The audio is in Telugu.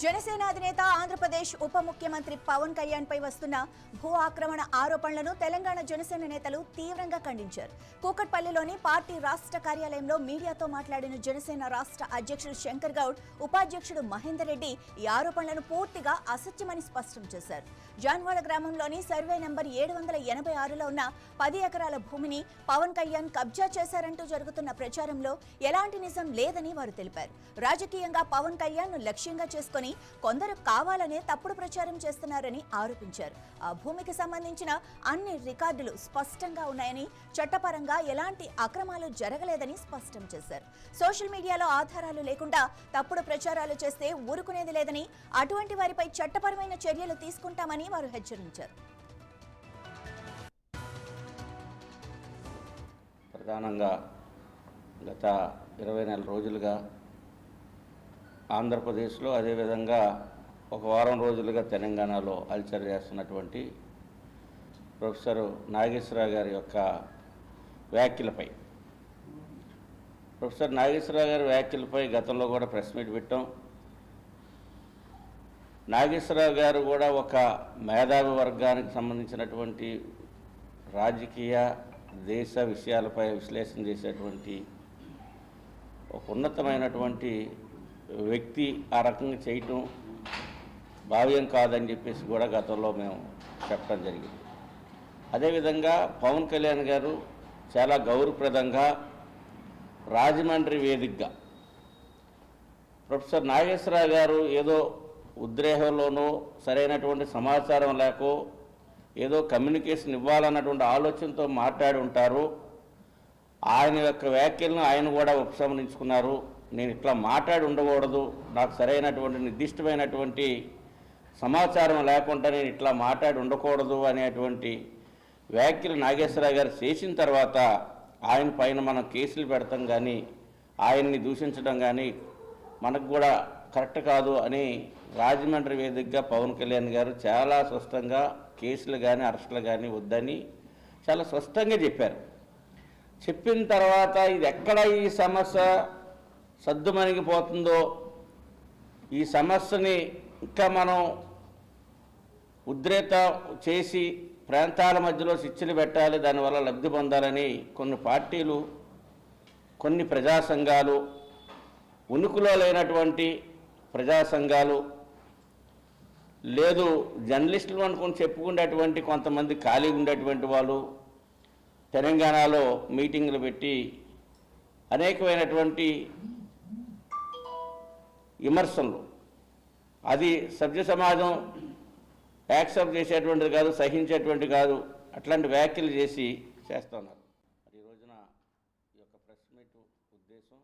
జనసేన అధినేత ఆంధ్రప్రదేశ్ ఉప ముఖ్యమంత్రి పవన్ కళ్యాణ్ పై వస్తున్న భూ ఆక్రమణ ఆరోపణలను తెలంగాణ జనసేన నేతలు తీవ్రంగా ఖండించారు. కూకట్పల్లిలోని పార్టీ రాష్ట్ర కార్యాలయంలో మీడియాతో మాట్లాడిన జనసేన రాష్ట్ర అధ్యక్షుడు శంకర్ గౌడ్, ఉపాధ్యక్షుడు మహేందర్ రెడ్డి ఈ ఆరోపణలను పూర్తిగా అసత్యమని స్పష్టం చేశారు. జాన్వాడ గ్రామంలోని సర్వే నంబర్ 786లో ఉన్న 10 ఎకరాల భూమిని పవన్ కళ్యాణ్ కబ్జా చేశారంటూ జరుగుతున్న ప్రచారంలో ఎలాంటి నిజం లేదని వారు తెలిపారు. రాజకీయంగా పవన్ కళ్యాణ్ ను లక్ష్యంగా చేసుకుని కొందరు కావాలనే తప్పుడు ప్రచారం చేస్తున్నారని ఆరోపించారు. ఆ భూమికి సంబంధించిన అన్ని రికార్డులు స్పష్టంగా ఉన్నాయని, చట్టపరంగా ఎలాంటి అక్రమాలు జరగలేదని స్పష్టం చేశారు. సోషల్ మీడియాలో ఆధారాలు లేకుండా తప్పుడు ప్రచారాలు చేస్తే ఊరుకునేది లేదని, అటువంటి వారిపై చట్టపరమైన చర్యలు తీసుకుంటామని వారు హెచ్చరించారు. ప్రధానంగా గత 20 రోజులుగా ఆంధ్రప్రదేశ్లో, అదేవిధంగా ఒక వారం రోజులుగా తెలంగాణలో అల్చర్ చేస్తున్నటువంటి ప్రొఫెసర్ నాగేశ్వరరావు గారి యొక్క వ్యాఖ్యలపై గతంలో కూడా ప్రెస్ మీట్ పెట్టాం. నాగేశ్వరరావు గారు కూడా ఒక మేధావి వర్గానికి సంబంధించినటువంటి రాజకీయ దేశ విషయాలపై విశ్లేషణ చేసేటువంటి ఒక ఉన్నతమైనటువంటి వ్యక్తి. ఆ రకంగా చేయటం భావ్యం కాదని చెప్పేసి కూడా గతంలో మేము చెప్పడం జరిగింది. అదేవిధంగా పవన్ కళ్యాణ్ గారు చాలా గౌరవప్రదంగా రాజమండ్రి వేదికగా ప్రొఫెసర్ నాగేశ్వరరావు గారు ఏదో ఉద్రేహంలోనో, సరైనటువంటి సమాచారం లేకో, ఏదో కమ్యూనికేషన్ ఇవ్వాలన్నటువంటి ఆలోచనతో మాట్లాడి ఉంటారు. ఆయన యొక్క వ్యాఖ్యలను ఆయన కూడా ఉపసంహరించుకున్నారు. నేను ఇట్లా మాట్లాడి ఉండకూడదు, నాకు సరైనటువంటి నిర్దిష్టమైనటువంటి సమాచారం లేకుండా నేను ఇట్లా మాట్లాడి ఉండకూడదు అనేటువంటి వ్యాఖ్యలు నాగేశ్వరరావు గారు చేసిన తర్వాత ఆయన పైన మనం కేసులు పెడతాం కానీ, ఆయన్ని దూషించడం కానీ మనకు కూడా కరెక్ట్ కాదు అని రాజమండ్రి వేదికగా పవన్ కళ్యాణ్ గారు చాలా స్పష్టంగా కేసులు కానీ అరెస్టులు కానీ వద్దని చాలా స్పష్టంగా చెప్పారు. చెప్పిన తర్వాత ఇది ఎక్కడ ఈ సమస్య సద్దుమణిగిపోతుందో, ఈ సమస్యని ఇంకా మనం ఉద్రేత చేసి ప్రాంతాల మధ్యలో శిక్షలు పెట్టాలి, దానివల్ల లబ్ధి పొందాలని కొన్ని పార్టీలు, కొన్ని ప్రజా సంఘాలు, ఉనికిలో లేనటువంటి ప్రజా సంఘాలు, లేదు జర్నలిస్టులు అనుకుని చెప్పుకునేటువంటి కొంతమంది ఖాళీగా ఉండేటువంటి వాళ్ళు తెలంగాణలో మీటింగులు పెట్టి అనేకమైనటువంటి విమర్శలు, అది సభ్య సమాజం యాక్సెప్ట్ చేసేటువంటిది కాదు, సహించేటువంటి కాదు, అట్లాంటి వ్యాఖ్యలు చేస్తున్నారు. ఈ రోజున ఈ యొక్క ప్రెస్ మీట్ ఉద్దేశం